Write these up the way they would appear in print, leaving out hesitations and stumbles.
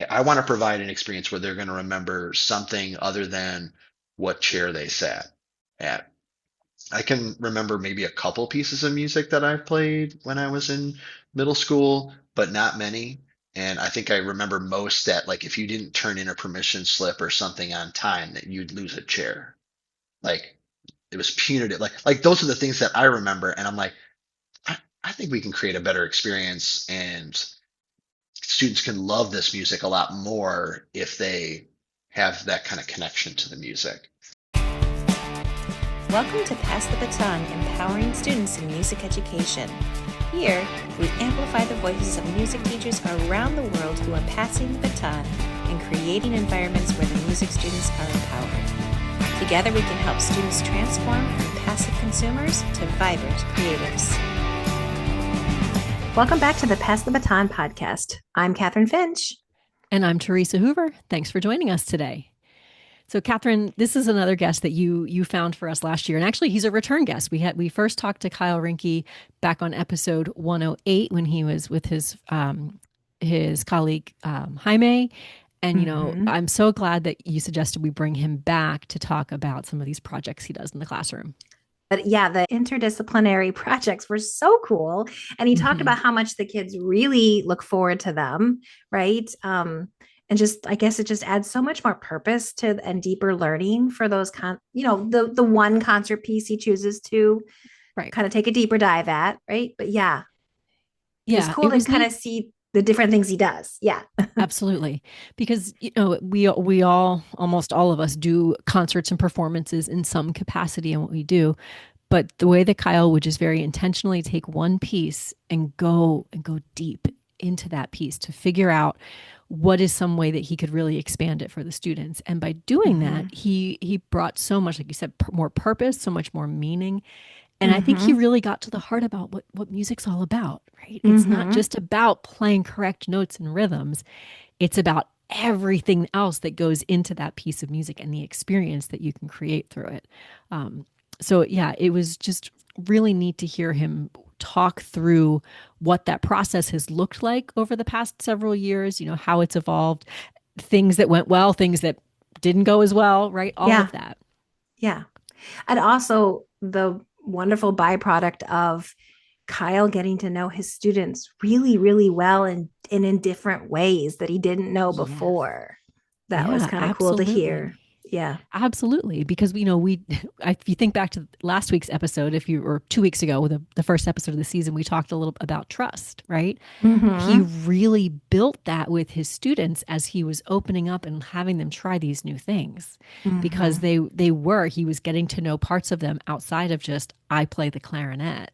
I want to provide an experience where they're going to remember something other than what chair they sat at. I can remember maybe a couple pieces of music that I played when I was in middle school, but not many. And I think I remember most that, like, if you didn't turn in a permission slip or something on time, that you'd lose a chair. Like, it was punitive. Like those are the things that I remember. And I'm like, I think we can create a better experience, and students can love this music a lot more if they have that kind of connection to the music. Welcome to Pass the Baton, empowering students in music education. Here, we amplify the voices of music teachers around the world who are passing the baton and creating environments where the music students are empowered. Together, we can help students transform from passive consumers to vibrant creatives. Welcome back to the Pass the Baton podcast. I'm Kathryn Finch. And I'm Theresa Hoover. Thanks for joining us today. So, Kathryn, this is another guest that you found for us last year, and actually, he's a return guest. We first talked to Kyle Rinke back on episode 108 when he was with his colleague Jaime, and I'm so glad that you suggested we bring him back to talk about some of these projects he does in the classroom. But yeah, the interdisciplinary projects were so cool, and he talked about how much the kids really look forward to them, right? And just, I guess it just adds so much more purpose to and deeper learning for those, the one concert piece he chooses to kind of take a deeper dive at, right? But it's cool to kind of see the different things he does. Yeah, absolutely. Because, we all, almost all of us do concerts and performances in some capacity in what we do. But the way that Kyle would just very intentionally take one piece and go deep into that piece to figure out what is some way that he could really expand it for the students. And by doing that, he brought so much, like you said, more purpose, so much more meaning. And I think he really got to the heart about what music's all about, right? It's not just about playing correct notes and rhythms. It's about everything else that goes into that piece of music and the experience that you can create through it. So yeah, it was just really neat to hear him talk through what that process has looked like over the past several years, how it's evolved, things that went well, things that didn't go as well, right? All of that. Yeah. And also the wonderful byproduct of Kyle getting to know his students really, really well and in different ways that he didn't know before. That was kind of cool to hear. Yeah, absolutely. Because, if you think back to last week's episode, or 2 weeks ago, the first episode of the season, we talked a little about trust, right? He really built that with his students as he was opening up and having them try these new things, because he was getting to know parts of them outside of just, I play the clarinet.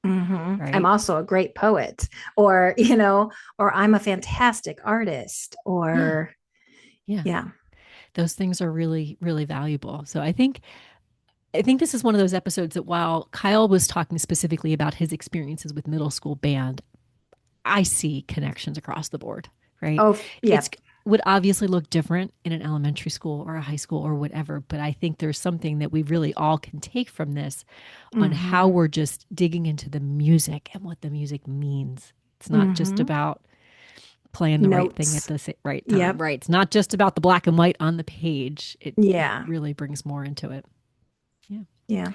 Right? I'm also a great poet, or I'm a fantastic artist, or yeah. Those things are really, really valuable. So I think this is one of those episodes that, while Kyle was talking specifically about his experiences with middle school band, I see connections across the board, right? Oh, yeah. It would obviously look different in an elementary school or a high school or whatever, but I think there's something that we really all can take from this on how we're just digging into the music and what the music means. It's not just about playing the right thing at the right time, right? It's not just about the black and white on the page. It really brings more into it. Yeah.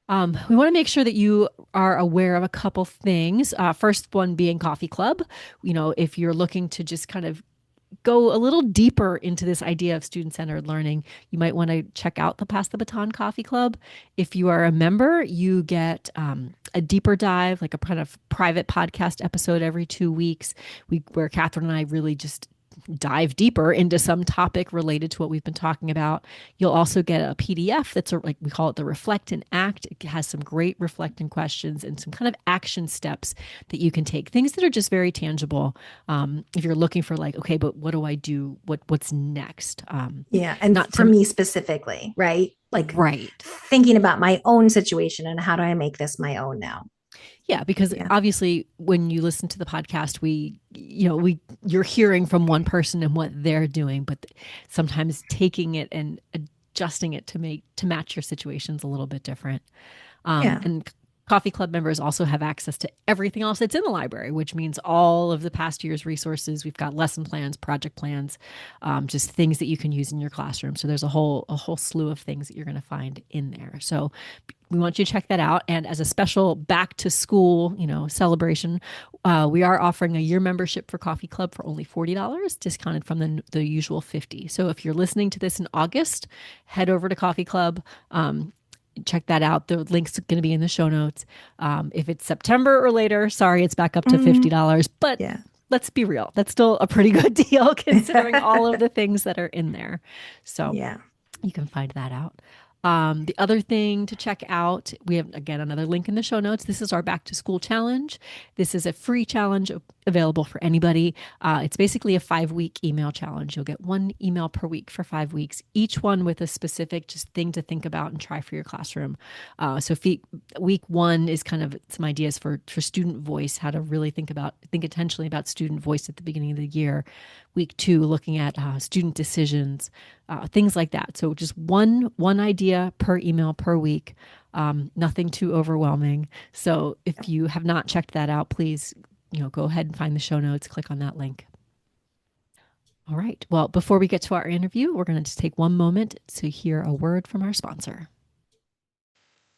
We want to make sure that you are aware of a couple things. First one being Coffee Club. If you're looking to just kind of go a little deeper into this idea of student-centered learning, you might want to check out the Pass the Baton Coffee Club. If you are a member, you get a deeper dive, like a kind of private podcast episode every 2 weeks, where Kathryn and I really just dive deeper into some topic related to what we've been talking about. You'll also get a PDF that's like we call it the Reflect and Act. It has some great reflecting questions and some kind of action steps that you can take. Things that are just very tangible. If you're looking for like, okay, but what do I do? What's next? And not for me specifically, right? Like thinking about my own situation and how do I make this my own now? Yeah, because obviously when you listen to the podcast, you're hearing from one person and what they're doing, but sometimes taking it and adjusting it to match your situations a little bit different. And Coffee Club members also have access to everything else that's in the library, which means all of the past year's resources. We've got lesson plans, project plans, just things that you can use in your classroom. So there's a whole slew of things that you're going to find in there. So we want you to check that out. And as a special back to school, celebration, we are offering a year membership for Coffee Club for only $40, discounted from the usual $50. So if you're listening to this in August, head over to Coffee Club. Check that out. The link's going to be in the show notes. If it's September or later, sorry, it's back up to $50. But Yeah. let's be real. That's still a pretty good deal considering all of the things that are in there. So Yeah. you can find that out. The other thing to check out, we have, again, another link in the show notes. This is our back to school challenge. This is a free challenge available for anybody. It's basically a 5-week email challenge. You'll get 1 email per week for 5 weeks, each one with a specific just thing to think about and try for your classroom. So week 1 is kind of some ideas for student voice, how to really think intentionally about student voice at the beginning of the year. Week 2, looking at student decisions, things like that. So just one idea per email per week, nothing too overwhelming. So if you have not checked that out, please, go ahead and find the show notes, click on that link. All right. Well, before we get to our interview, we're going to just take one moment to hear a word from our sponsor.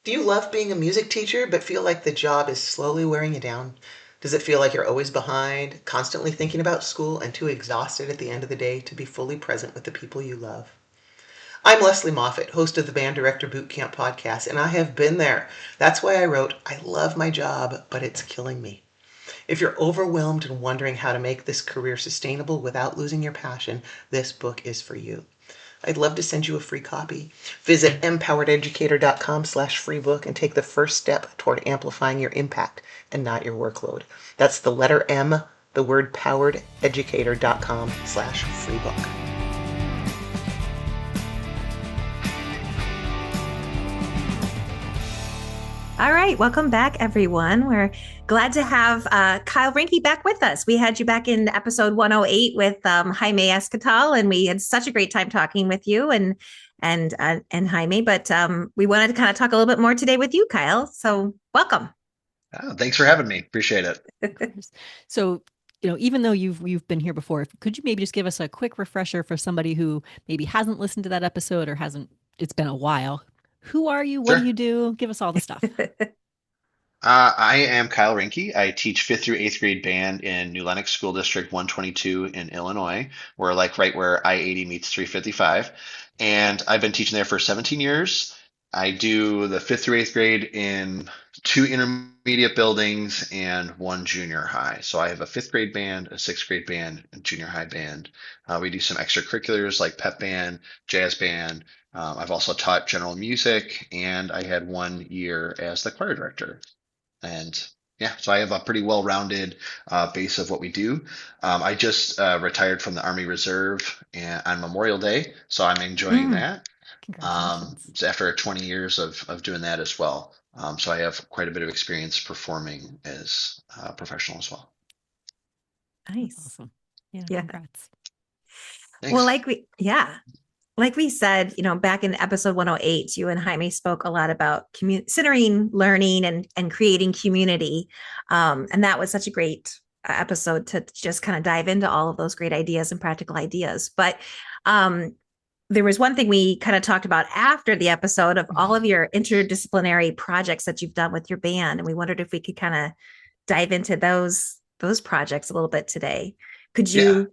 Do you love being a music teacher but feel like the job is slowly wearing you down? Does it feel like you're always behind, constantly thinking about school, and too exhausted at the end of the day to be fully present with the people you love? I'm Leslie Moffat, host of the Band Director Bootcamp podcast, and I have been there. That's why I wrote, I love my job, but it's killing me. If you're overwhelmed and wondering how to make this career sustainable without losing your passion, this book is for you. I'd love to send you a free copy. Visit empowerededucator.com/free book and take the first step toward amplifying your impact and not your workload. That's the letter M, the word powered, educator.com/free book. All right. Welcome back, everyone. We're glad to have Kyle Rinke back with us. We had you back in episode 108 with Jaime Escatal, and we had such a great time talking with you and Jaime. But we wanted to kind of talk a little bit more today with you, Kyle. So welcome. Oh, thanks for having me. Appreciate it. So, even though you've been here before, could you maybe just give us a quick refresher for somebody who maybe hasn't listened to that episode or it's been a while? Who are you? What Sure. do you do? Give us all the stuff. I am Kyle Rinke. I teach 5th through 8th grade band in New Lenox School District 122 in Illinois. We're like right where I-80 meets 355. And I've been teaching there for 17 years. I do the 5th through 8th grade in 2 intermediate buildings and 1 junior high. So I have a 5th grade band, a 6th grade band, and junior high band. We do some extracurriculars like pep band, jazz band. I've also taught general music, and I had 1 year as the choir director. And yeah, so I have a pretty well-rounded base of what we do. I just retired from the Army Reserve on Memorial Day, so I'm enjoying that. Congratulations. After 20 years of doing that as well. So I have quite a bit of experience performing as a professional as well. Nice. Awesome. Yeah. Congrats. Thanks. Well, like we said, back in episode 108, you and Jaime spoke a lot about centering learning and creating community. And that was such a great episode to just kind of dive into all of those great ideas and practical ideas. But there was one thing we kind of talked about after the episode of all of your interdisciplinary projects that you've done with your band. And we wondered if we could kind of dive into those projects a little bit today. Could you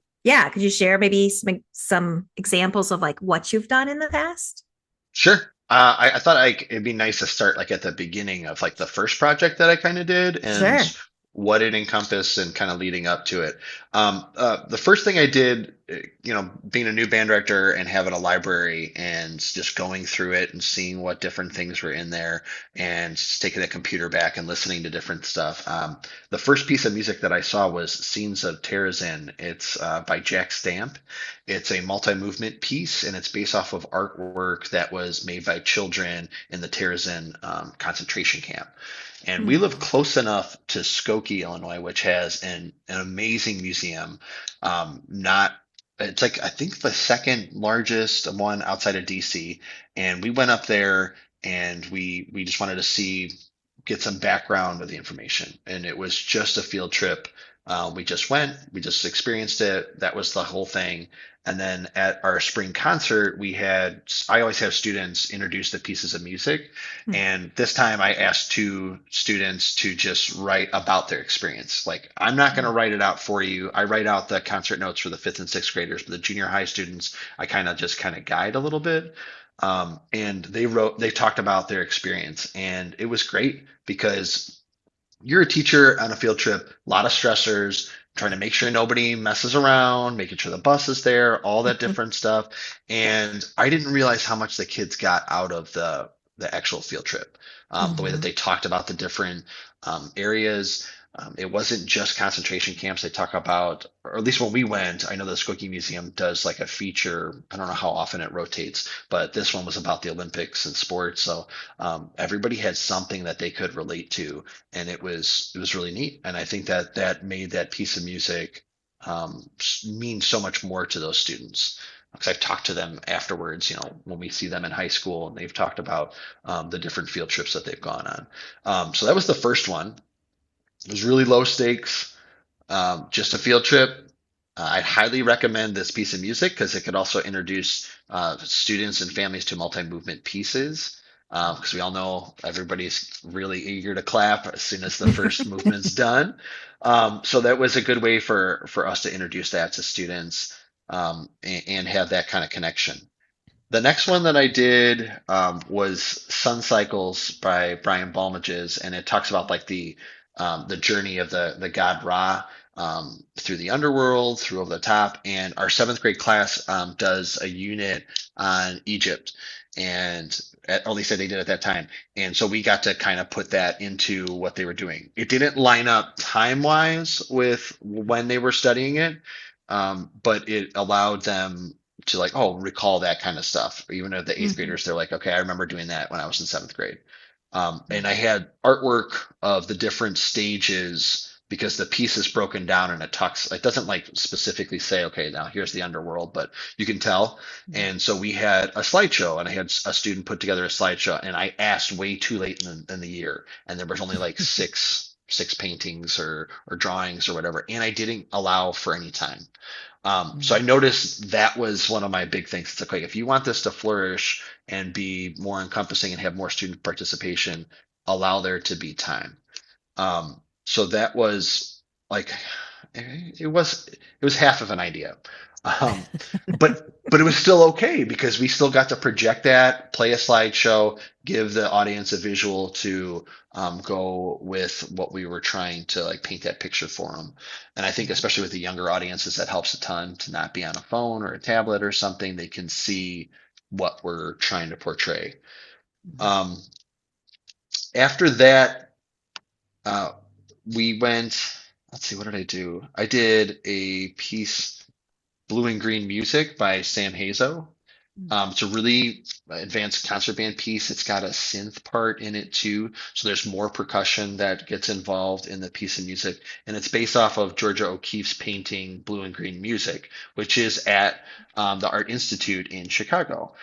share maybe some examples of like what you've done in the past? Sure. I thought it'd be nice to start like at the beginning of like the first project that I kind of did and Sure. what it encompassed and kind of leading up to it. The first thing I did, being a new band director and having a library and just going through it and seeing what different things were in there and just taking the computer back and listening to different stuff. The first piece of music that I saw was Scenes of Terrorism. It's by Jack Stamp. It's a multi-movement piece, and it's based off of artwork that was made by children in the Terrorism concentration camp. And we live close enough to Skokie, Illinois, which has an amazing museum. It's like I think the second largest one outside of DC. And we went up there and we just wanted to see get some background of the information. And it was just a field trip. We just went, we just experienced it. That was the whole thing. And then at our spring concert, I always have students introduce the pieces of music. And this time I asked two students to just write about their experience. Like, I'm not going to write it out for you. I write out the concert notes for the fifth and sixth graders, but the junior high students, I kind of guide a little bit. And they talked about their experience, and it was great because you're a teacher on a field trip, a lot of stressors, trying to make sure nobody messes around, making sure the bus is there, all that different stuff. And I didn't realize how much the kids got out of the actual field trip. The way that they talked about the different areas. It wasn't just concentration camps. They talk about, or at least when we went, I know the Skokie Museum does like a feature. I don't know how often it rotates, but this one was about the Olympics and sports. So everybody had something that they could relate to, and it was really neat. And I think that made that piece of music mean so much more to those students. Because I've talked to them afterwards, when we see them in high school, and they've talked about the different field trips that they've gone on. So that was the first one. It was really low stakes, just a field trip. I'd highly recommend this piece of music because it could also introduce students and families to multi-movement pieces. Because we all know everybody's really eager to clap as soon as the first movement's done. So that was a good way for us to introduce that to students, and have that kind of connection. The next one that I did was Sun Cycles by Brian Balmages, and it talks about like the journey of the god Ra, through the underworld, through over the top. And our seventh grade class does a unit on Egypt, and at least they did at that time. And so we got to kind of put that into what they were doing. It didn't line up time wise with when they were studying it, but it allowed them to like, oh, recall that kind of stuff. Even at the eighth graders, they're like, okay, I remember doing that when I was in seventh grade. And I had artwork of the different stages because the piece is broken down and it doesn't like specifically say, okay, now here's the underworld, but you can tell. And so we had a slideshow, and I had a student put together a slideshow, and I asked way too late in the year, and there was only like six paintings or drawings or whatever, and I didn't allow for any time. So I noticed that was one of my big things. It's like, okay, if you want this to flourish and be more encompassing and have more student participation, allow there to be time. So that was like, it was half of an idea. But it was still okay because we still got to project that, play a slideshow, give the audience a visual to go with what we were trying to like paint that picture for them. And I think especially with the younger audiences, that helps a ton to not be on a phone or a tablet or something. They can see what we're trying to portray. After that, we went, let's see, what did I do? I did a piece, Blue and Green Music by Sam Hazo. It's a really advanced concert band piece. It's got a synth part in it too. So there's more percussion that gets involved in the piece of music. And it's based off of Georgia O'Keeffe's painting, Blue and Green Music, which is at the Art Institute in Chicago.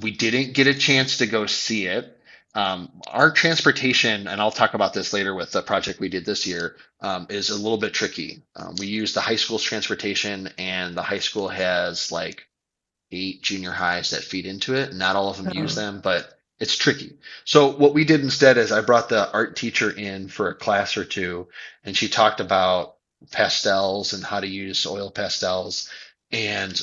We didn't get a chance to go see it. Our transportation, and I'll talk about this later with the project we did this year, is a little bit tricky. We use the high school's transportation, and the high school has like 8 junior highs that feed into it. Not all of them use them, but it's tricky. So what we did instead is I brought the art teacher in for a class or two, and she talked about pastels and how to use oil pastels. And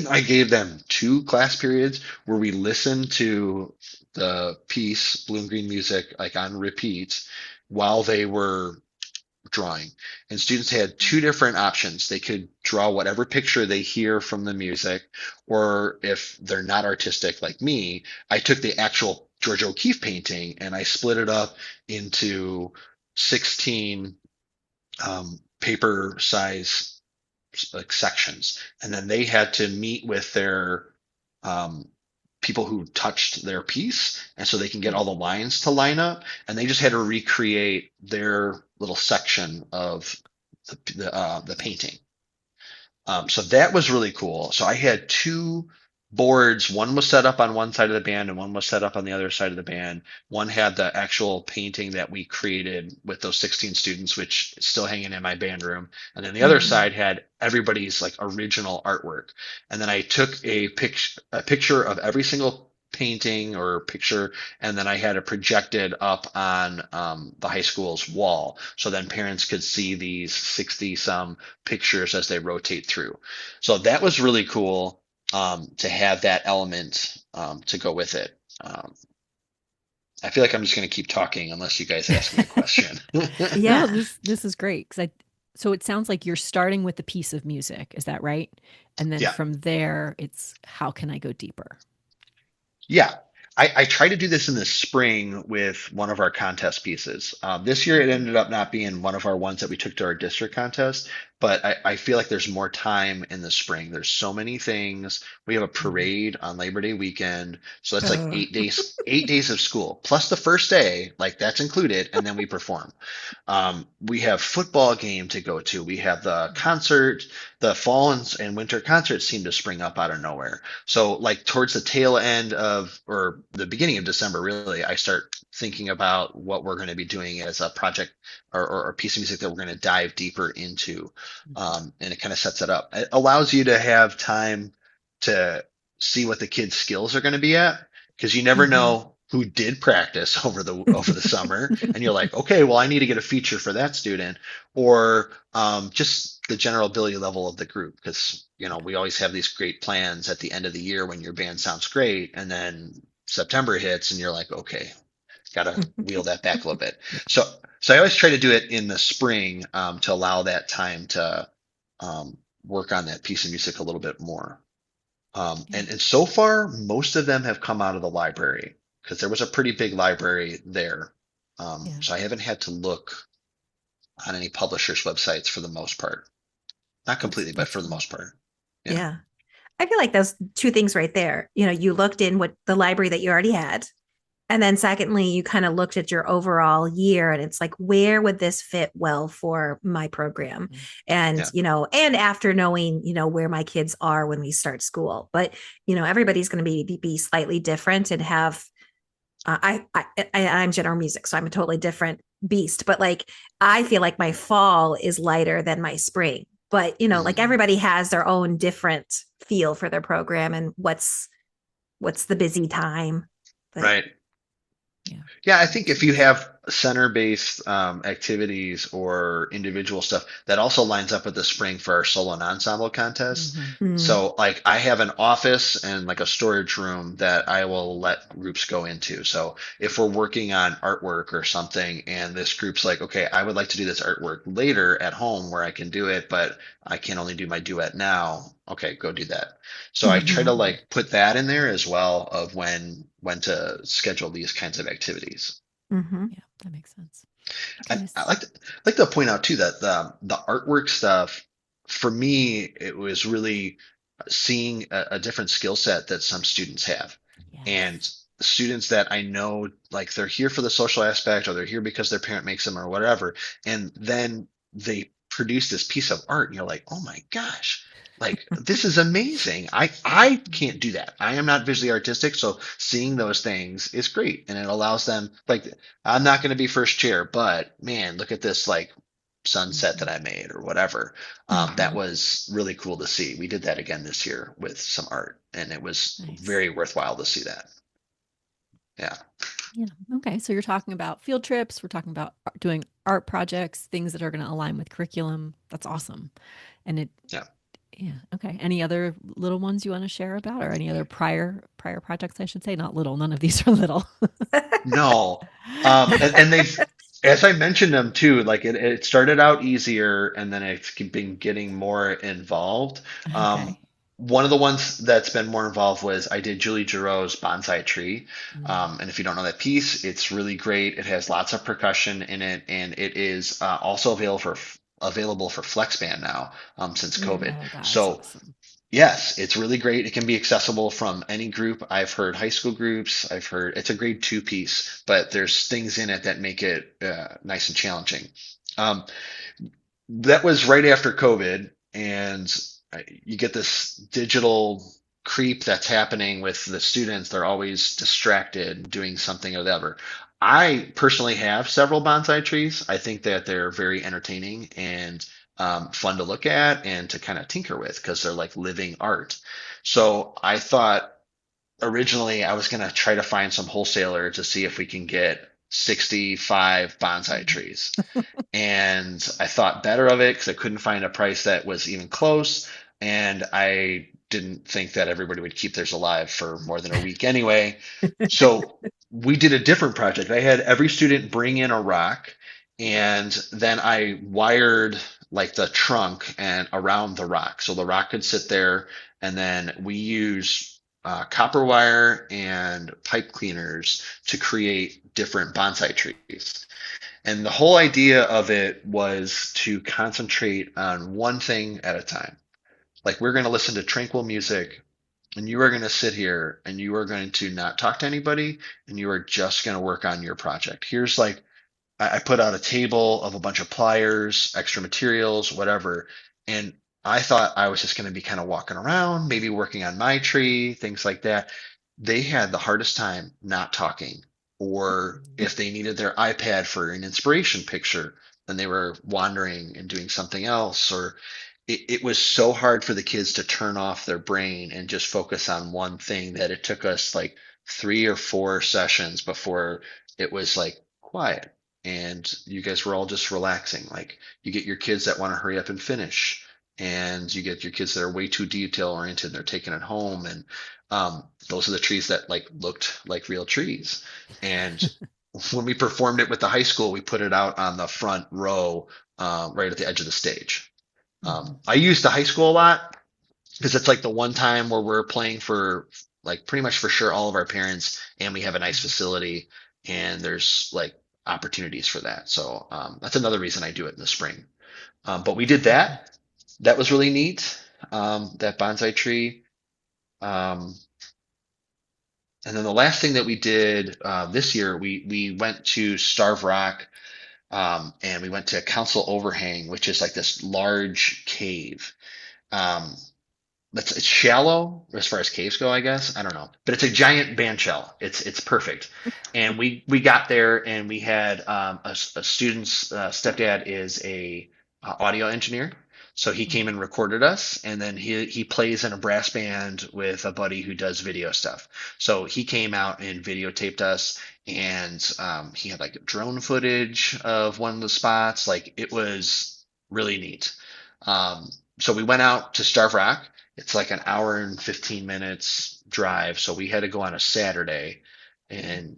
I gave them 2 class periods where we listened to the piece, Blue and Green Music, like on repeat while they were drawing. And students had 2 different options. They could draw whatever picture they hear from the music, or if they're not artistic like me, I took the actual George O'Keeffe painting and I split it up into 16 paper size like sections. And then they had to meet with their people who touched their piece, and so they can get all the lines to line up, and they just had to recreate their little section of the painting. So that was really cool. So I had 2 boards. One was set up on one side of the band and one was set up on the other side of the band. One had the actual painting that we created with those 16 students, which is still hanging in my band room. And then the other Mhm. side had everybody's like original artwork. And then I took a picture of every single painting or picture, and then I had it projected up on the high school's wall. So then parents could see these 60 some pictures as they rotate through. So that was really cool, to have that element, to go with it. I feel like I'm just going to keep talking unless you guys ask me a question. No, Yeah. this is great because I. So it sounds like you're starting with a piece of music. Is that right? And then Yeah. from there, it's how can I go deeper? Yeah, I try to do this in the spring with one of our contest pieces. This year it ended up not being one of our ones that we took to our district contest, but I feel like there's more time in the spring. There's so many things. We have a Mhm. parade on Labor Day weekend, so that's like Oh. 8 days of school plus the first day, like that's included, and then we perform. We have football game to go to. We have the concert. The fall and winter concerts seem to spring up out of nowhere. So like towards the tail end of or the beginning of December, really, I start thinking about what we're going to be doing as a project or a piece of music that we're going to dive deeper into. And it kind of sets it up. It allows you to have time to see what the kids' skills are going to be at, because you never Mhm. know who did practice over the summer, and you're like, okay, well, I need to get a feature for that student, or just the general ability level of the group, because we always have these great plans at the end of the year when your band sounds great, and then September hits, and you're like, okay, gotta wheel that back a little bit. Yeah. So I always try to do it in the spring, to allow that time to work on that piece of music a little bit more. Yeah. And so far, most of them have come out of the library because there was a pretty big library there. Yeah. So I haven't had to look on any publishers' websites for the most part. Not completely, but That's for the cool. most part. Yeah. Yeah. I feel like those two things right there. You looked in what the library that you already had. And then secondly, you kind of looked at your overall year and it's like, where would this fit well for my program? Mhm. And, Yeah. and after knowing, where my kids are when we start school, but, everybody's going to be slightly different and have, I'm general music, so I'm a totally different beast, but like, I feel like my fall is lighter than my spring, but, like Mhm. everybody has their own different feel for their program and what's the busy time. But Right. Yeah. Yeah, I That think makes if you sense. have center-based activities or individual stuff, that also lines up with the spring for our solo and ensemble contest. Mhm. mm, So, like, I have an office and like a storage room that I will let groups go into. So, if we're working on artwork or something, and this group's like, okay, I would like to do this artwork later at home where I can do it, but I can only do my duet now. Okay, go do that. So I try to mhm. like put that in there as well of when to schedule these kinds of activities. Mm-hmm. Yeah, that makes sense. And Okay. I like to point out too that the artwork stuff, for me, it was really seeing a different skill set that some students have, Yes. and students that I know, like, they're here for the social aspect or they're here because their parent makes them or whatever, and then they produce this piece of art and you're like, oh my gosh, like this is amazing. I can't Mhm. do that. I am not visually artistic, so seeing those things is great, and it allows them, like, I'm not going to be first chair, but man, look at this, like, sunset that Mhm. I made or whatever. That Mm-hmm. was really cool to see. We did that again this year with some art, and it was Nice. very worthwhile to see that. Yeah. Yeah. Okay. So you're talking about field trips. We're talking about doing art projects, things that are going to align with curriculum. That's awesome. And it, Yeah. yeah. Okay. Any other little ones you want to share about, or any other prior projects? I should say, not little. None of these are little. No. And they've, as I mentioned them too, like it started out easier and then it's been getting more involved. Um, Okay. one of the ones that's been more involved was I did Julie Giroux's Bonsai Tree. Mm. And if you don't know that piece, it's really great. It has lots of percussion in it, and it is also available for FlexBand now, since COVID. Oh, that's So awesome. yes, it's really great. It can be accessible from any group. I've heard high school groups. I've heard it's a grade two piece, but there's things in it that make it nice and challenging. Um, that was right after COVID, and you get this digital creep that's happening with the students. They're always distracted doing something or the other. I personally have several bonsai trees. I think that they're very entertaining and fun to look at and to kind of tinker with because they're like living art. So I thought originally I was going to try to find some wholesaler to see if we can get 65 bonsai trees. And I thought better of it because I couldn't find a price that was even close. And I didn't think that everybody would keep theirs alive for more than a week anyway. So we did a different project. I had every student bring in a rock, and then I wired like the trunk and around the rock. So the rock could sit there, and then we use copper wire and pipe cleaners to create different bonsai trees. And the whole idea of it was to concentrate on one thing at a time. Like we're going to listen to tranquil music, and you are going to sit here and you are going to not talk to anybody, and you are just going to work on your project. Here's like, I put out a table of a bunch of pliers, extra materials, whatever. And I thought I was just going to be kind of walking around, maybe working on my tree, things like that. They had the hardest time not talking. Or if they needed their iPad for an inspiration picture, then they were wandering and doing something else. Or it was so hard for the kids to turn off their brain and just focus on one thing that it took us like 3 or 4 sessions before it was like quiet and you guys were all just relaxing. Like you get your kids that want to hurry up and finish, and you get your kids that are way too detail oriented and they're taking it home. And those are the trees that like looked like real trees. And when we performed it with the high school, we put it out on the front row, right at the edge of the stage. I use the high school a lot because it's like the one time where we're playing for like pretty much for sure all of our parents, and we have a nice facility, and there's like opportunities for that. So that's another reason I do it in the spring. But we did that. That was really neat. That bonsai tree. And then the last thing that we did this year, we went to Starve Rock, and we went to Council Overhang, which is like this large cave. Um, it's shallow as far as caves go, I guess. I don't know, but it's a giant band shell. It's perfect. And we got there, and we had a student's stepdad is a audio engineer, so he came and recorded us, and then he plays in a brass band with a buddy who does video stuff. So he came out and videotaped us, and he had like drone footage of one of the spots. Like it was really neat. So we went out to Starve Rock. It's like an hour and 15 minutes drive. So we had to go on a Saturday, and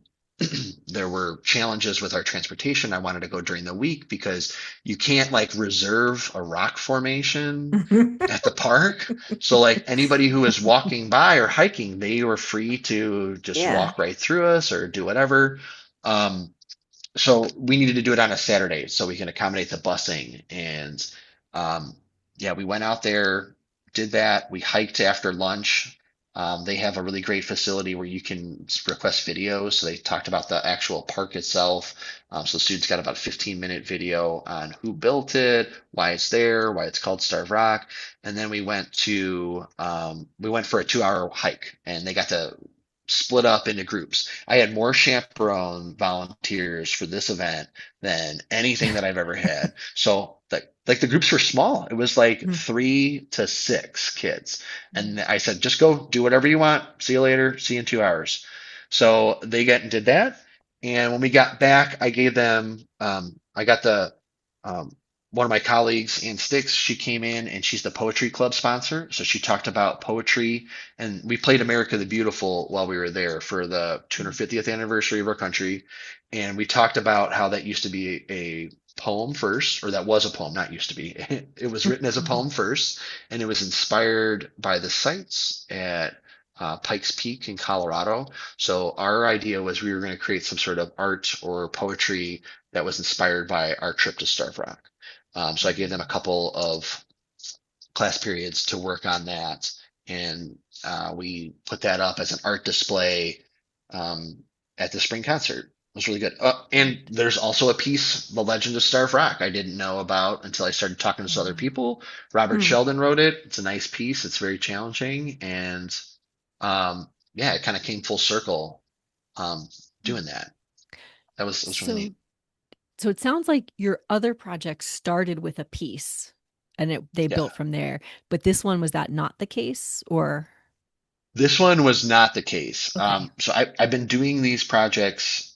there were challenges with our transportation. I wanted to go during the week because you can't like reserve a rock formation at the park. So like anybody who was walking by or hiking, they were free to just Yeah. walk right through us or do whatever. So we needed to do it on a Saturday so we can accommodate the busing. And yeah, we went out there, did that. We hiked after lunch. They have a really great facility where you can request videos. So they talked about the actual park itself. So students got about a 15-minute video on who built it, why it's there, why it's called Starve Rock. And then we went for a 2-hour hike, and they got to split up into groups. I had more chaperone volunteers for this event than anything that I've ever had. So like the groups were small. It was like 3 to 6 kids. And I said, just go do whatever you want. See you later. See you in 2 hours. So they did that. And when we got back, I gave them, I got one of my colleagues, Ann Sticks, she came in and she's the poetry club sponsor. So she talked about poetry, and we played America the Beautiful while we were there for the 250th anniversary of our country. And we talked about how that used to be a poem first, or that was a poem, not used to be. It was written as a poem first, and it was inspired by the sites at Pikes Peak in Colorado. So our idea was we were going to create some sort of art or poetry that was inspired by our trip to Starve Rock. So I gave them a couple of class periods to work on that, and we put that up as an art display at the spring concert. It was really good. And there's also a piece, The Legend of Starve Rock, I didn't know about until I started talking to some other people. Robert Sheldon wrote it. It's a nice piece. It's very challenging, and yeah, it kind of came full circle doing that. That was really So neat. so it sounds like your other project started with a piece and they Yeah. built from there. But this one, was that not the case? Or This one was not the case. okay. So I've been doing these projects.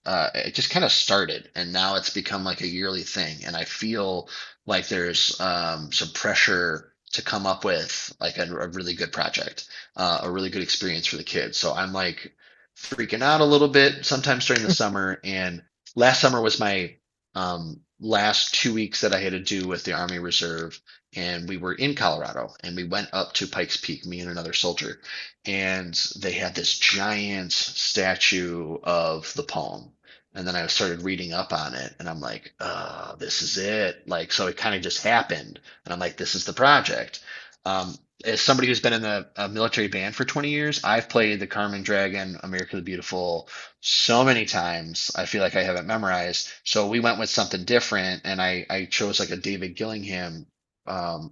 It just kind of started, and now it's become like a yearly thing. And I feel like there's some pressure to come up with like a really good project, a really good experience for the kids. So I'm like freaking out a little bit sometimes during the summer. And last summer was my last 2 weeks that I had to do with the Army Reserve, and we were in Colorado, and we went up to Pikes Peak, me and another soldier, and they had this giant statue of the poem. And then I started reading up on it, and I'm like, this is it. Like, so it kind of just happened. And I'm like, this is the project. Um, as somebody who's been in the military band for 20 years, I've played the Carmen Dragon, America the Beautiful so many times. I feel like I have it memorized. So we went with something different, and I chose like a David Gillingham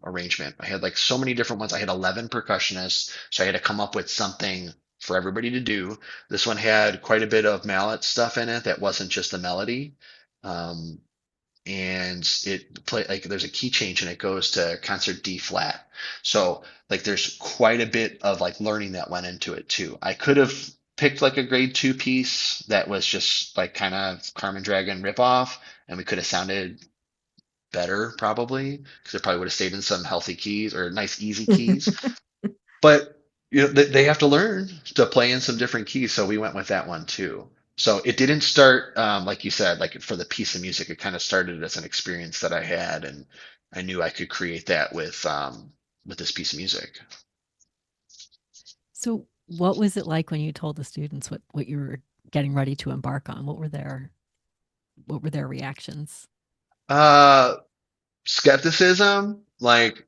arrangement. I had like so many different ones. I had 11 percussionists, so I had to come up with something for everybody to do. This one had quite a bit of mallet stuff in it that wasn't just the melody. Um, and it play like there's a key change and it goes to concert D flat. So like there's quite a bit of like learning that went into it too. I could have picked like a grade 2 piece that was just like kind of Carmen Dragon ripoff, and we could have sounded better probably because it probably would have stayed in some healthy keys or nice easy keys. But they have to learn to play in some different keys, so we went with that one too. So it didn't start like you said, like for the piece of music. It kind of started as an experience that I had, and I knew I could create that with this piece of music. So what was it like when you told the students what you were getting ready to embark on? What were their reactions? Uh, Skepticism, like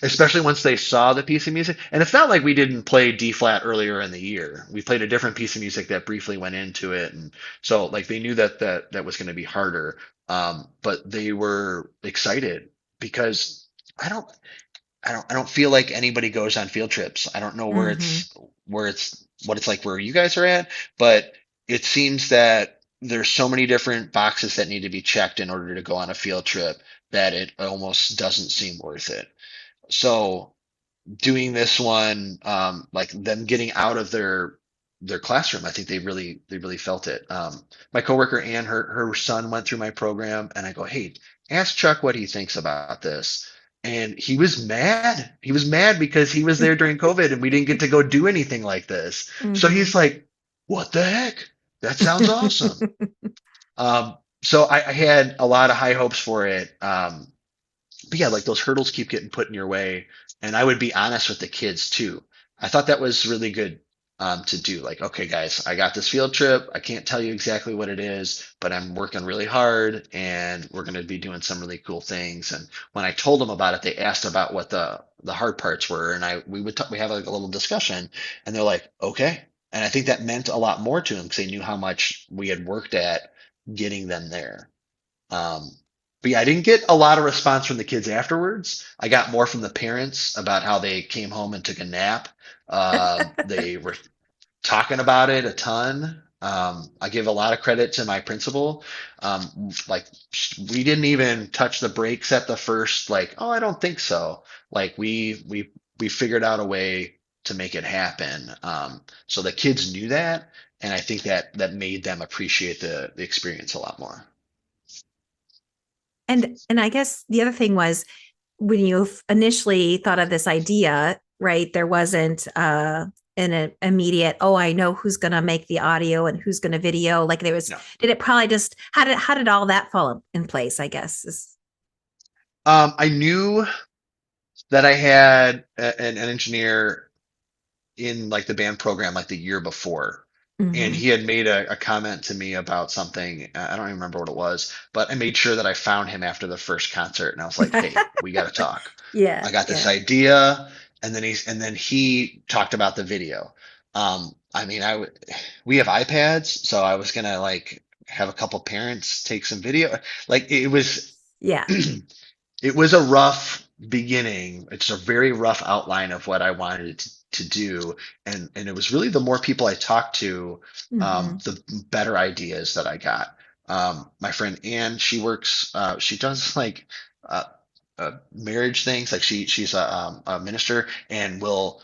especially once they saw the piece of music. And it's not like we didn't play D flat earlier in the year. We played a different piece of music that briefly went into it, and so like they knew that was going to be harder. But they were excited because I don't I don't feel like anybody goes on field trips. I don't know Mm-hmm. where it's what it's like where you guys are at, but it seems that there's so many different boxes that need to be checked in order to go on a field trip that it almost doesn't seem worth it. So doing this one, like them getting out of their classroom, I think they really felt it. My coworker Ann, her son went through my program, and I go, hey, ask Chuck what he thinks about this. And he was mad. He was mad because he was there during COVID and we didn't get to go do anything like this. So Mm-hmm. he's like, what the heck? That sounds awesome. So I had a lot of high hopes for it. But yeah, like those hurdles keep getting put in your way. And I would be honest with the kids too. I thought that was really good to do. Like, okay, guys, I got this field trip. I can't tell you exactly what it is, but I'm working really hard and we're going to be doing some really cool things. And when I told them about it, they asked about what the hard parts were. And we have like a little discussion, and they're like, okay. And I think that meant a lot more to them because they knew how much we had worked at getting them there. Um, but yeah, I didn't get a lot of response from the kids afterwards. I got more from the parents about how they came home and took a nap. They were talking about it a ton. I give a lot of credit to my principal. Like we didn't even touch the brakes at the first, like, oh, I don't think so. Like we figured out a way to make it happen. So the kids knew that, and I think that made them appreciate the experience a lot more. And I guess the other thing was when you initially thought of this idea, right? There wasn't an immediate, oh, I know who's going to make the audio and who's going to video. Like there was, No. did it probably just how did all that fall in place? I guess is. I knew that I had an engineer in like the band program like the year before. And Mm-hmm. he had made a comment to me about something. I don't even remember what it was, but I made sure that I found him after the first concert and I was like, hey, we got to talk. I Yeah, got this yeah. idea. And then he talked about the video. I mean, we have iPads, so I was gonna like have a couple parents take some video. Like it was Yeah. it was a rough beginning, it's a very rough outline of what I wanted it to do. And it was really the more people I talked to, Hmm. the better ideas that I got. My friend Ann, she does like uh, marriage things. Like she's a minister and will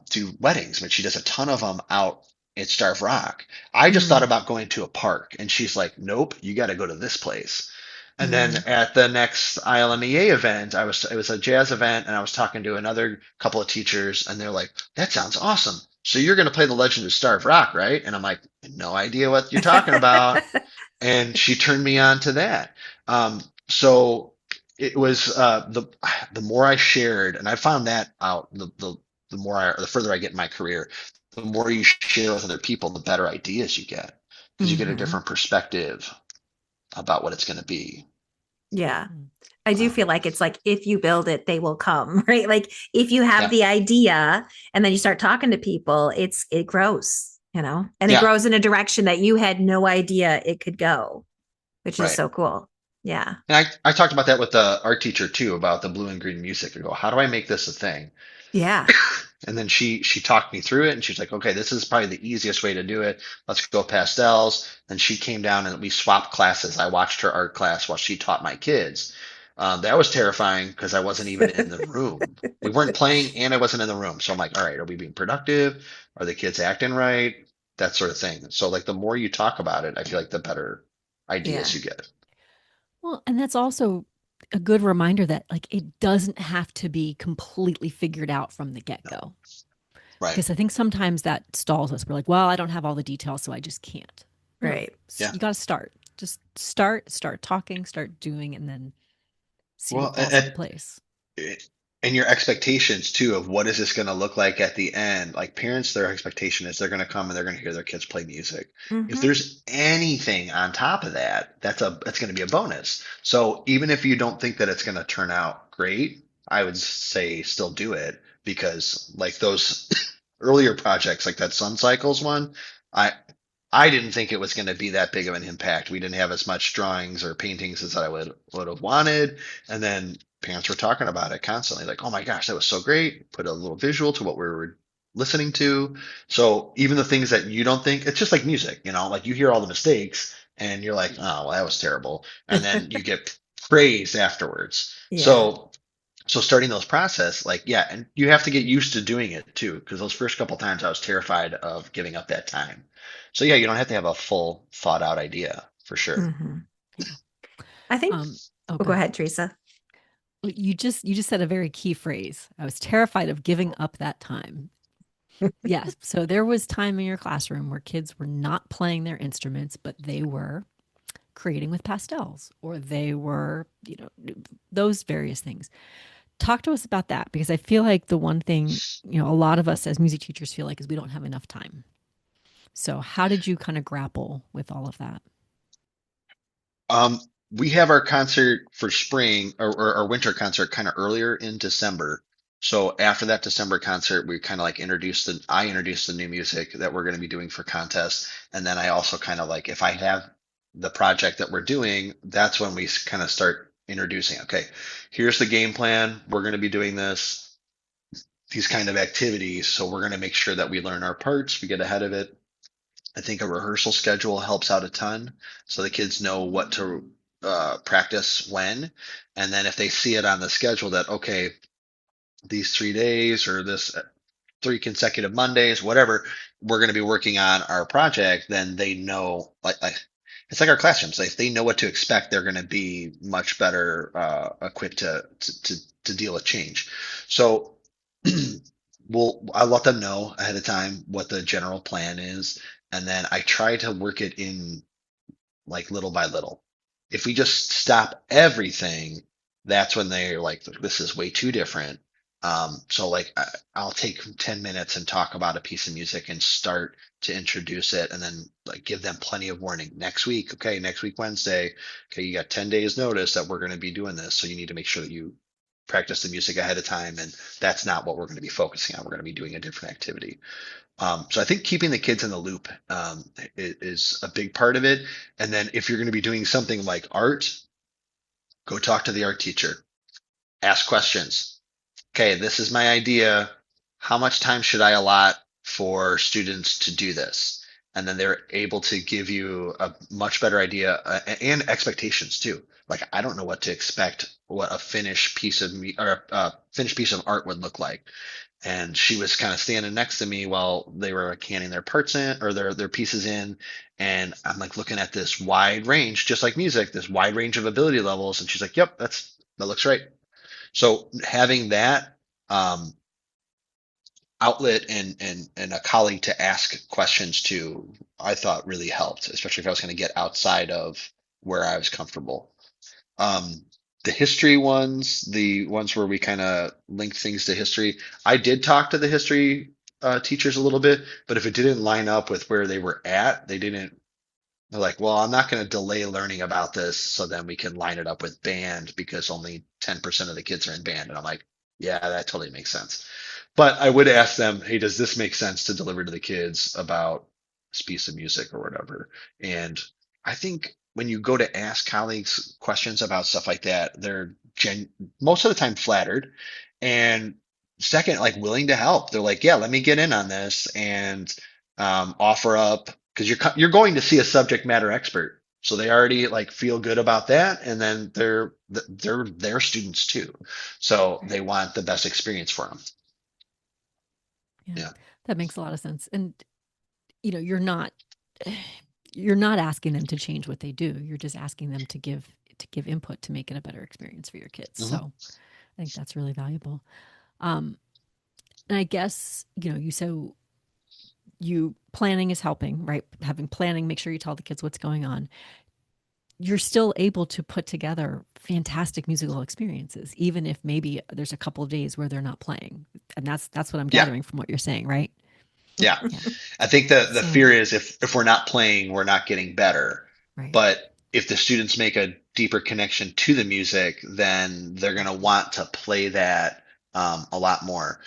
do weddings. I mean, she does a ton of them out at Starve Rock. I just thought Mm. about going to a park, and she's like, "Nope, you got to go to this place." And then Mm. at the next ILMEA event, it was a jazz event, and I was talking to another couple of teachers, and they're like, "That sounds awesome. So you're going to play the Legend of Starve Rock, right?" And I'm like, "No idea what you're talking about." And she turned me on to that. So it was the more I shared, and I found that out, the further I get in my career, the more you share with other people, the better ideas you get because you get a Hmm. different perspective about what it's going to be. Yeah. Mm. I do feel Um, like it's like if you build it, they will come, right? Like if you have yeah, the idea and then you start talking to people, it grows, and it yeah, grows in a direction that you had no idea it could go, which is right. so cool. Yeah. And I talked about that with the art teacher too, about the blue and green music. I go, how do I make this a thing? Yeah. And then she talked me through it, and she's like, okay, this is probably the easiest way to do it. Let's go pastels. And she came down and we swapped classes. I watched her art class while she taught my kids. That was terrifying because I wasn't even in the room. We weren't playing, and I wasn't in the room. So I'm like, all right, are we being productive? Are the kids acting right? That sort of thing. So like the more you talk about it, I feel like the better ideas Yeah. you get. Well, and that's also a good reminder that like it doesn't have to be completely figured out from the No, get-go. right. Because I think sometimes that stalls us. We're like, well, I don't have all the details, so I just can't. No, Right. Yeah. you got to start. Just start talking, start doing, and then see Well, what falls into place. and your expectations too of what is this going to look like at the end. Like parents, their expectation is they're going to come and they're going to hear their kids play music. If Hmm. there's anything on top of that, that's going to be a bonus. So even if you don't think that it's going to turn out great, I would say still do it because like those earlier projects, like that Sun Cycles one, I I didn't think it was going to be that big of an impact. We didn't have as much drawings or paintings as I would have wanted. And then parents were talking about it constantly, like, "Oh my gosh, that was so great!" Put a little visual to what we were listening to. So even the things that you don't think, it's just like music, like you hear all the mistakes and you're like, "Oh, well, that was terrible," and then you get praise afterwards. Yeah. So starting those process, like, yeah, and you have to get used to doing it too, because those first couple times I was terrified of giving up that time. So yeah, you don't have to have a full thought out idea for sure. Hmm. Yeah. I think, Um, oh, oh, go go ahead. ahead, Teresa. You just said a very key phrase. I was terrified of giving up that time. Yes. So there was time in your classroom where kids were not playing their instruments, but they were creating with pastels or they were, those various things. Talk to us about that because I feel like the one thing, a lot of us as music teachers feel like is we don't have enough time. So how did you kind of grapple with all of that? Um, we have our concert for spring or our winter concert kind of earlier in December. So after that December concert, we kind of like I introduced the new music that we're going to be doing for contests. And then I also kind of like, if I have the project that we're doing, that's when we kind of start introducing, okay, here's the game plan. We're going to be doing these kind of activities. So we're going to make sure that we learn our parts, we get ahead of it. I think a rehearsal schedule helps out a ton, so the kids know what to practice when, and then if they see it on the schedule that okay, these 3 days or this three consecutive Mondays, whatever, we're going to be working on our project, then they know like it's like our classrooms. Like, if they know what to expect, they're going to be much better equipped to deal with change. So I let them know ahead of time what the general plan is, and then I try to work it in like little by little. If we just stop everything, that's when they're like, this is way too different. So like I'll take 10 minutes and talk about a piece of music and start to introduce it and then like give them plenty of warning. Next week, okay, next week, Wednesday, okay, you got 10 days notice that we're going to be doing this. So you need to make sure that you practice the music ahead of time. And that's not what we're going to be focusing on. We're going to be doing a different activity. So I think keeping the kids in the loop is a big part of it. And then if you're going to be doing something like art, go talk to the art teacher. ask questions. Okay, this is my idea. How much time should I allot for students to do this? And then they're able to give you a much better idea and expectations too. Like I don't know what to expect, what a finished piece of or a finished piece of art would look like. And she was kind of standing next to me while they were like handing their parts in or their pieces in, and I'm like looking at this wide range, just like music, this wide range of ability levels, and she's like, "Yep, that looks right." So having that um, outlet and a colleague to ask questions to, I thought really helped, especially if I was going to get outside of where I was comfortable. Um, the history ones, the ones where we kind of link things to history, I did talk to the history teachers a little bit, but if it didn't line up with where they were at, they didn't. They're like, well, I'm not going to delay learning about this so then we can line it up with band because only 10% of the kids are in band. And I'm like, yeah, that totally makes sense. But I would ask them, hey, does this make sense to deliver to the kids about this piece of music or whatever? And I think when you go to ask colleagues questions about stuff like that, they're most of the time flattered. And second, like willing to help. They're like, yeah, let me get in on this and offer up because you're going to see a subject matter expert. So they already like feel good about that, and then they're their students too. So they want the best experience for them. Yeah, Yeah. that makes a lot of sense. And you know, you're not asking them to change what they do. You're just asking them to give input to make it a better experience for your kids. Hmm. So I think that's really valuable. Um, and I guess, you know, you planning is helping, right? Having planning, make sure you tell the kids what's going on. You're still able to put together fantastic musical experiences, even if maybe there's a couple of days where they're not playing. And that's what I'm Yeah. gathering from what you're saying, right? Yeah. Yeah. I think the So, fear is if we're not playing, we're not getting better. right. But if the students make a deeper connection to the music, then they're going to want to play that a lot more.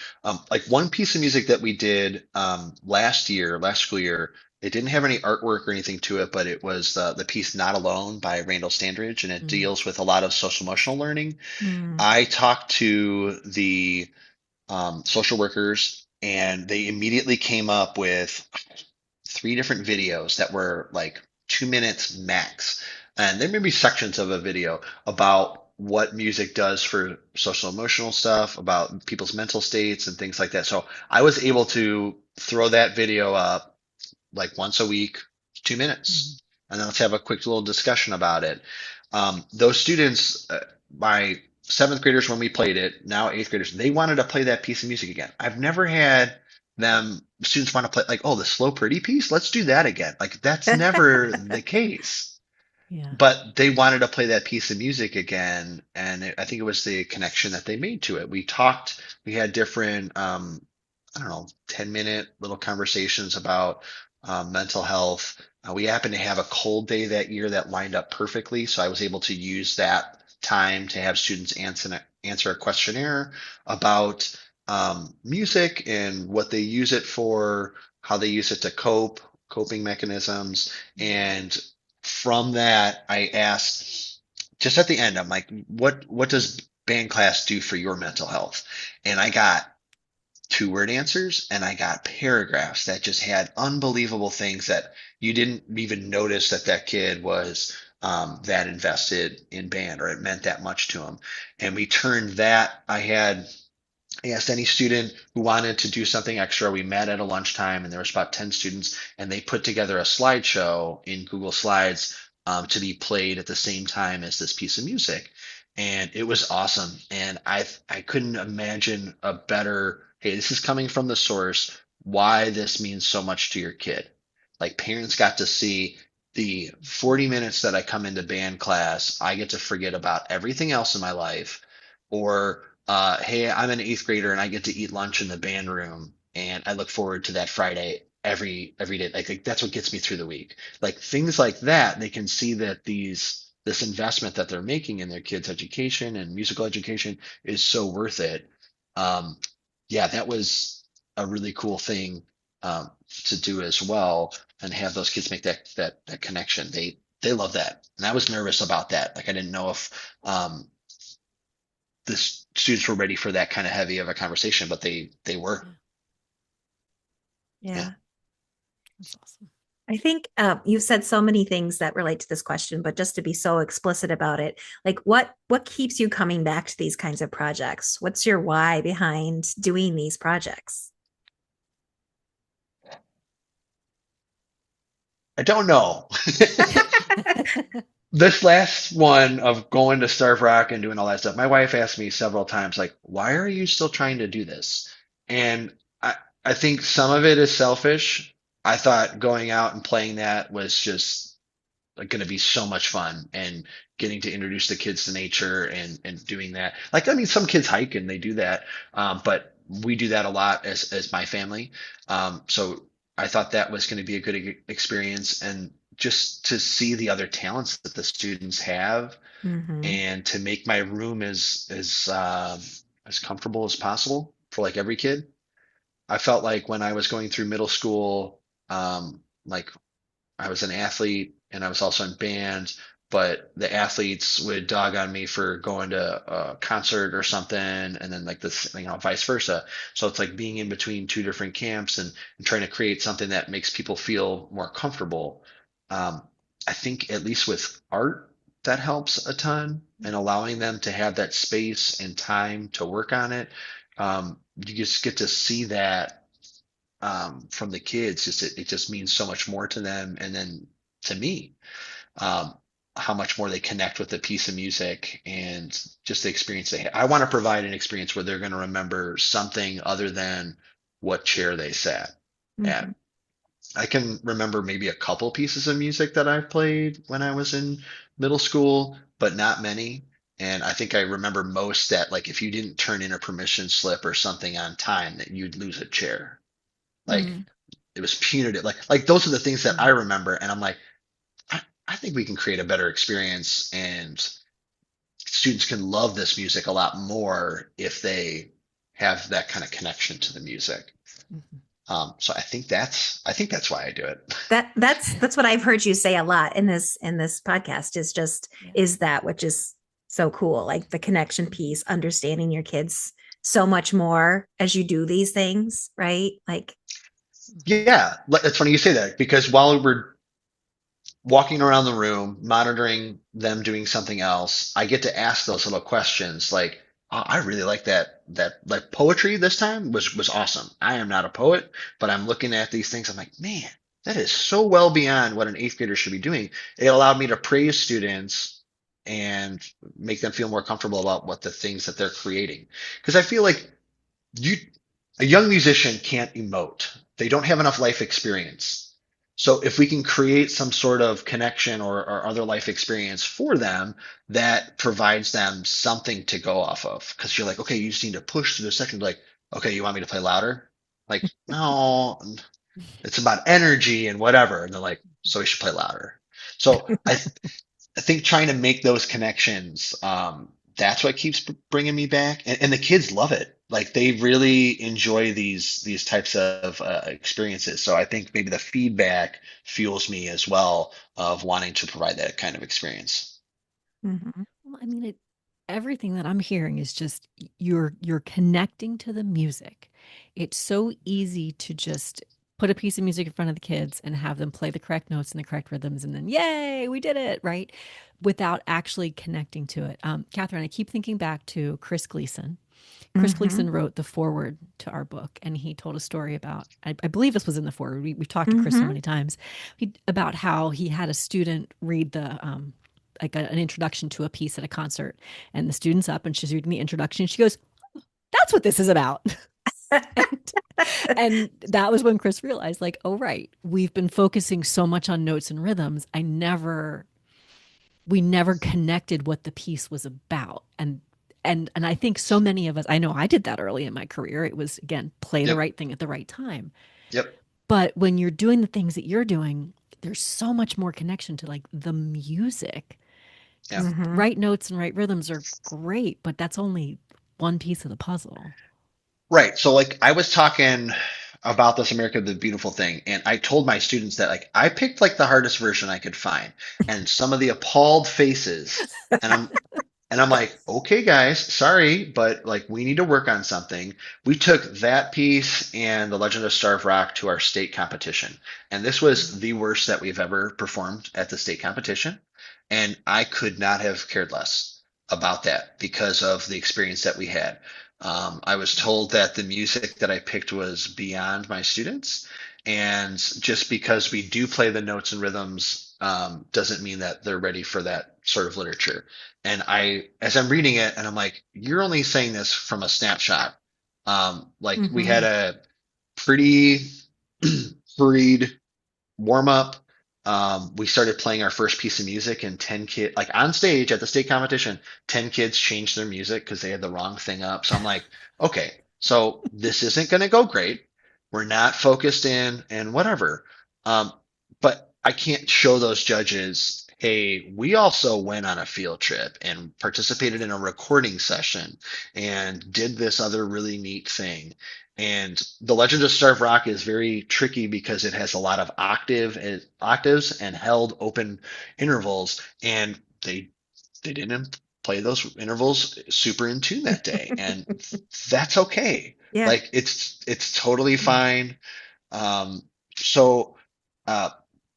Like one piece of music that we did last school year, it didn't have any artwork or anything to it, but it was the piece Not Alone by Randall Standridge, and it Mm. deals with a lot of social emotional learning. Mm. I talked to the social workers, and they immediately came up with three different videos that were like 2 minutes max. And there may be sections of a video about what music does for social emotional stuff, about people's mental states and things like that. So I was able to throw that video up like once a week, 2 minutes, Mm. and then let's have a quick little discussion about it. Those students, my seventh graders, when we played it, now eighth graders, they wanted to play that piece of music again. I've never had them students want to play like, oh, the slow pretty piece, let's do that again. Like that's never the case, Yeah. but they wanted to play that piece of music again, and I think it was the connection that they made to it. We talked, we had different I don't know, 10-minute little conversations about mental health. We happened to have a cold day that year that lined up perfectly, so I was able to use that time to have students answer a questionnaire about music and what they use it for, how they use it to cope, coping mechanisms. And from that, I asked just at the end, I'm like, what does band class do for your mental health? And I got two-word answers, and I got paragraphs that just had unbelievable things that you didn't even notice that that kid was that invested in band or it meant that much to him. And we turned that. I asked any student who wanted to do something extra. We met at a lunchtime, and there was about 10 students, and they put together a slideshow in Google Slides to be played at the same time as this piece of music. And it was awesome. And I couldn't imagine a better, hey, this is coming from the source, why this means so much to your kid. Like parents got to see the 40 minutes that I come into band class, I get to forget about everything else in my life. Or hey, I'm an eighth grader and I get to eat lunch in the band room, and I look forward to that Friday every day. Like that's what gets me through the week. Like things like that, they can see that this investment that they're making in their kids' education and musical education is so worth it. Um, yeah, that was a really cool thing to do as well, and have those kids make that connection. They love that, and I was nervous about that. Like I didn't know if the students were ready for that kind of heavy of a conversation, but they were. Yeah, Yeah. Yeah. that's awesome. I think you've said so many things that relate to this question, but just to be so explicit about it, like what keeps you coming back to these kinds of projects? What's your why behind doing these projects? I don't know. This last one of going to Starve Rock and doing all that stuff, my wife asked me several times, like, why are you still trying to do this? And I think some of it is selfish. I thought going out and playing that was just going to be so much fun, and getting to introduce the kids to nature and doing that. Like, I mean, some kids hike and they do that, but we do that a lot as my family. So I thought that was going to be a good experience, and just to see the other talents that the students have, Mm-hmm. and to make my room as comfortable as possible for like every kid. I felt like when I was going through middle school, like I was an athlete and I was also in band, but the athletes would dog on me for going to a concert or something, and then like this, vice versa. So it's like being in between two different camps, and trying to create something that makes people feel more comfortable. Um, I think at least with art, that helps a ton, and allowing them to have that space and time to work on it. You just get to see that from the kids. It just means so much more to them, and then to me, um, how much more they connect with a piece of music and just the experience they have. I want to provide an experience where they're going to remember something other than what chair they sat Mm-hmm. at. I can remember maybe a couple pieces of music that I played when I was in middle school, but not many. And I think I remember most that, like, if you didn't turn in a permission slip or something on time, that you'd lose a chair. Like, Mm, it was punitive. Like those are the things that I mm. remember, and I'm like, I think we can create a better experience, and students can love this music a lot more if they have that kind of connection to the music. Mhm. So I think that's why I do it. That's what I've heard you say a lot in this podcast is just Yeah. is that which is so cool, like the connection piece, understanding your kids so much more as you do these things, right? Like, Mhm. Yeah, it's funny you say that, because while we're walking around the room, monitoring them doing something else, I get to ask those little questions like, oh, I really like that like poetry this time was awesome. I am not a poet, but I'm looking at these things. I'm like, man, that is so well beyond what an eighth grader should be doing. It allowed me to praise students and make them feel more comfortable about what the things that they're creating. Because I feel like you a young musician can't emote. They don't have enough life experience. So if we can create some sort of connection or other life experience for them, that provides them something to go off of. Because you're like, okay, you just need to push through the section. Like, okay, you want me to play louder? Like, no, it's about energy and whatever. And they're like, so we should play louder. So I think trying to make those connections, that's what keeps bringing me back, and the kids love it. Like, they really enjoy these types of experiences. So I think maybe the feedback fuels me as well of wanting to provide that kind of experience. mhm. Well, I mean, everything that I'm hearing is just you're connecting to the music. It's so easy to just put a piece of music in front of the kids and have them play the correct notes and the correct rhythms, and then yay, we did it, right? Without actually connecting to it. Kathryn, I keep thinking back to Chris Gleason. Chris Mhm. Gleason wrote the foreword to our book, and he told a story about, I believe this was in the foreword. We've talked to Chris so Mhm. many times about how he had a student read an introduction to a piece at a concert, and the student's up and she's reading the introduction. She goes, "That's what this is about." and, and that was when Chris realized, like, oh, right, we've been focusing so much on notes and rhythms. We never connected what the piece was about. And I think so many of us, I know I did that early in my career. It was, again, play the Yep. right thing at the right time. Yep. But when you're doing the things that you're doing, there's so much more connection to like the music. Yeah. Because Mhm. right notes and right rhythms are great, but that's only one piece of the puzzle. Right. So, like, I was talking about this America the Beautiful thing, and I told my students that, like, I picked like the hardest version I could find, and some of the appalled faces, and And I'm like, Yes. okay, guys, sorry, but like we need to work on something. We took that piece and The Legend of Starved Rock to our state competition. And this was the worst that we've ever performed at the state competition. And I could not have cared less about that because of the experience that we had. I was told that the music that I picked was beyond my students. And just because we do play the notes and rhythms doesn't mean that they're ready for that sort of literature. And as I'm reading it, and I'm like, you're only saying this from a snapshot. Like we had Mm-hmm. a pretty hurried warm up. We started playing our first piece of music, and 10 kids, like on stage at the state competition, 10 kids changed their music because they had the wrong thing up. So I'm like, okay, so this isn't going to go great. We're not focused in and whatever. Um, but I can't show those judges, hey, we also went on a field trip and participated in a recording session and did this other really neat thing. And The Legend of Starved Rock is very tricky because it has a lot of octaves and held open intervals, and they didn't play those intervals super in tune that day, and that's okay. Yeah. Like it's totally Yeah. fine. So uh,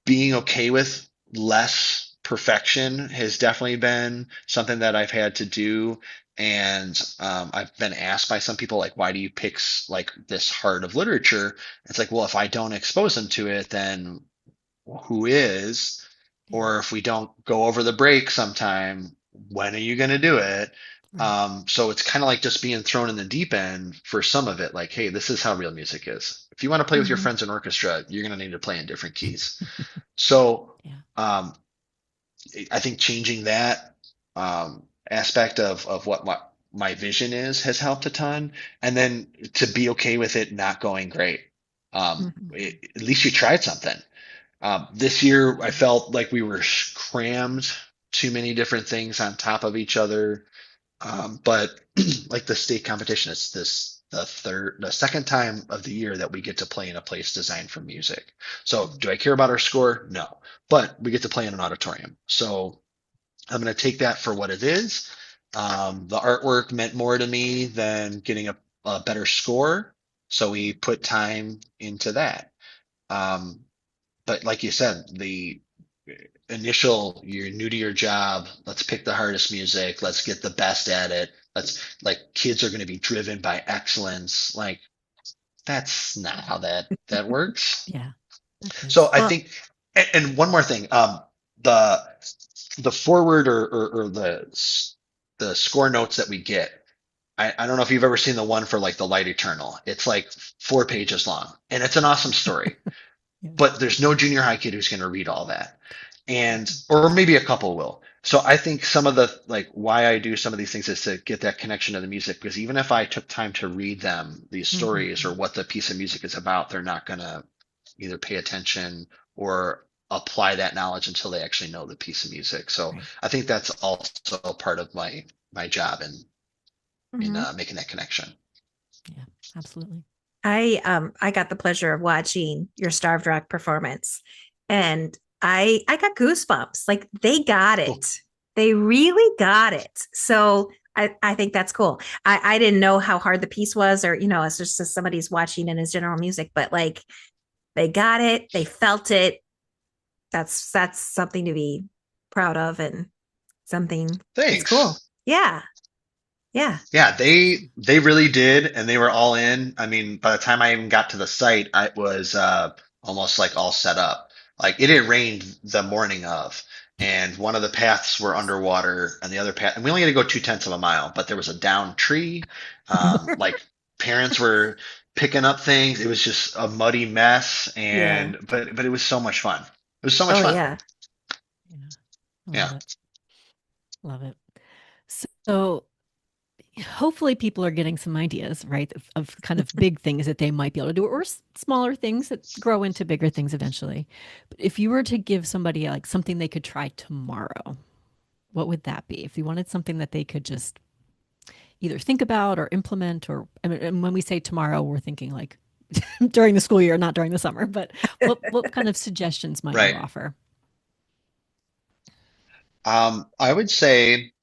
being okay with less perfection has definitely been something that I've had to do. And I've been asked by some people, like, why do you pick like this hard of literature? It's like, well, if I don't expose them to it, then who is? Yeah. Or if we don't go over the break sometime, when are you going to do it? Right. So it's kind of like just being thrown in the deep end for some of it. Like, hey, this is how real music is. If you want to play with your Mm-hmm. friends in orchestra, you're going to need to play in different keys. So Yeah. um, I think changing that aspect of what my vision is has helped a ton. And then to be okay with it not going great. Mm-hmm. At least you tried something. This year, I Yeah. felt like we were crammed too many different things on top of each other. But like the state competition, it's the second time of the year that we get to play in a place designed for music. So do I care about our score? No, but we get to play in an auditorium. So I'm going to take that for what it is. The artwork meant more to me than getting a better score. So we put time into that. Um, but like you said, the initial, you're new to your job, let's pick the hardest music, let's get the best at it. Let's like kids are going to be driven by excellence. Like that's not how that works. Yeah. That So is. I Well, think, and one more thing, the the forward or the score notes that we get. I don't know if you've ever seen the one for like the Light Eternal. It's like 4 pages long, and it's an awesome story. Yeah. But there's no junior high kid who's going to read all that. And or maybe a couple will. So I think some of the like why I do some of these things is to get that connection to the music, because even if I took time to read them these stories or Mm-hmm. what the piece of music is about, they're not going to either pay attention or apply that knowledge until they actually know the piece of music. So Right. I think that's also part of my job in mhm. making that connection. Yeah. Absolutely. I got the pleasure of watching your Starved Rock performance, and I got goosebumps. Like they got Cool. it. They really got it. So I think that's cool. I didn't know how hard the piece was, or it's just as somebody's watching in his general music, but like they got it, they felt it. That's something to be proud of, and something that's cool. Thanks. Yeah. Yeah. Yeah, they really did, and they were all in. I mean, by the time I even got to the site, I was almost like all set up. Like it had rained the morning of, and one of the paths were underwater, and the other path, and we only had to go 2/10 of a mile, but there was a downed tree. Like parents were picking up things. It was just a muddy mess, Yeah. and but it was so much fun. It was so much Oh fun. yeah. Yeah. I Yeah. love it. Love it. So hopefully people are getting some ideas, right, of kind of big things that they might be able to do, or smaller things that grow into bigger things eventually. But if you were to give somebody like something they could try tomorrow, what would that be? If you wanted something that they could just either think about or implement, or I mean, and when we say tomorrow, we're thinking like during the school year, not during the summer. But what kind of suggestions might you Right. offer? I would say.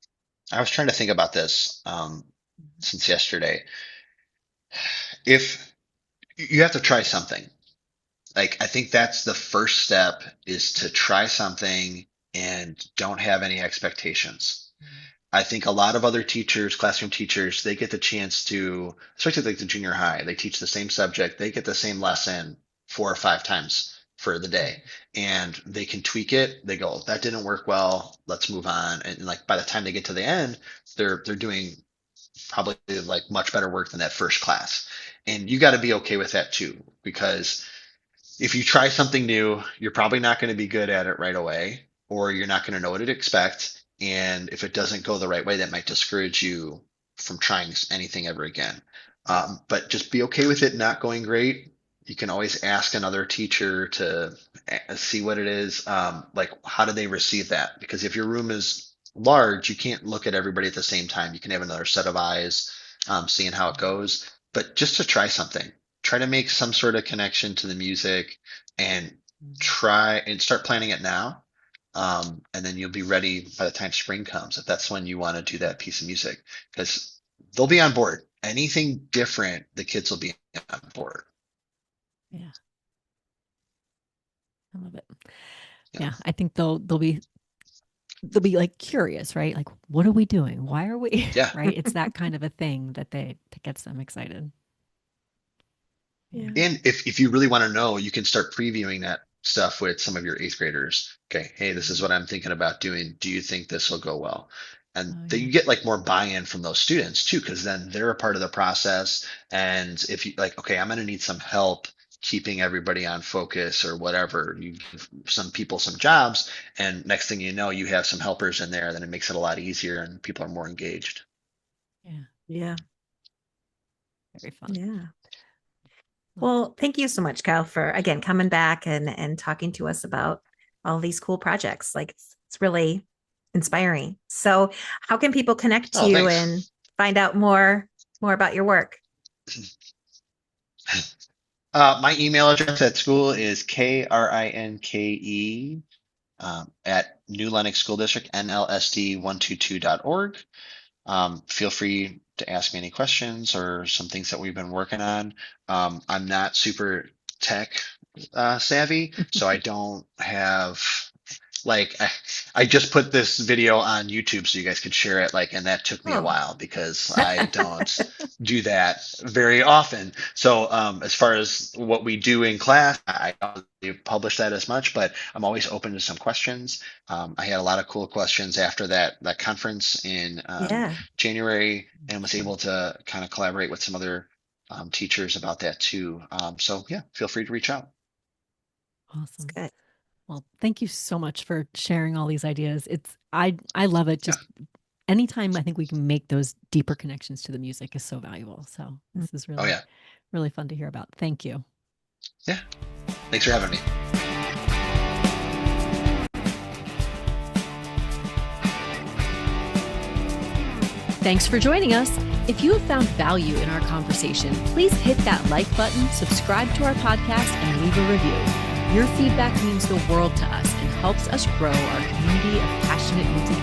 I was trying to think about this since yesterday. If you have to try something, like I think that's the first step is to try something and don't have any expectations. I think a lot of other teachers, classroom teachers, they get the chance to, especially like the junior high, they teach the same subject, they get the same lesson 4 or 5 times for the day, and they can tweak it. They go, that didn't work well, let's move on. And like by the time they get to the end, they're doing probably like much better work than that first class. And you got to be okay with that too, because if you try something new, you're probably not going to be good at it right away, or you're not going to know what to expect. And if it doesn't go the right way, that might discourage you from trying anything ever again. But just be okay with it not going great. You can always ask another teacher to see what it is. Like, how do they receive that? Because if your room is large, you can't look at everybody at the same time. You can have another set of eyes, seeing how it goes. But just to try something, try to make some sort of connection to the music and try and start planning it now. And then you'll be ready by the time spring comes, if that's when you want to do that piece of music, because they'll be on board. Anything different, the kids will be on board. Yeah. I love it. Yeah. Yeah. I think they'll be like curious, right? Like, what are we doing? Why are we? Yeah. Right. It's that kind of a thing that gets them excited. Yeah. And if you really want to know, you can start previewing that stuff with some of your 8th graders. Okay, hey, this is what I'm thinking about doing. Do you think this will go well? And then you get like more buy-in from those students too, because then they're a part of the process. And if you like, okay, I'm going to need some help keeping everybody on focus or whatever. You give some people some jobs, and next thing you know, you have some helpers in there. Then it makes it a lot easier, and people are more engaged. Yeah. Yeah. Very fun. Yeah. Well, thank you so much, Kyle, for again coming back and talking to us about all these cool projects. Like it's really inspiring. So how can people connect to you Thanks. and find out more about your work? My email address at school is KRINKE at New Lenox School District, NLSD122.org. Feel free to ask me any questions or some things that we've been working on. I'm not super tech savvy, so I don't have like I just put this video on YouTube so you guys could share it, like, and that took me a while because I don't do that very often. So as far as what we do in class, I don't really publish that as much, but I'm always open to some questions. I had a lot of cool questions after that conference in January, and was able to kind of collaborate with some other teachers about that too. So yeah, feel free to reach out. Awesome. That's good. Well, thank you so much for sharing all these ideas. I love it. Just anytime I think we can make those deeper connections to the music is so valuable. So this is really, really fun to hear about. Thank you. Yeah. Thanks for having me. Thanks for joining us. If you have found value in our conversation, please hit that like button, subscribe to our podcast, and leave a review. Your feedback means the world to us and helps us grow our community of passionate music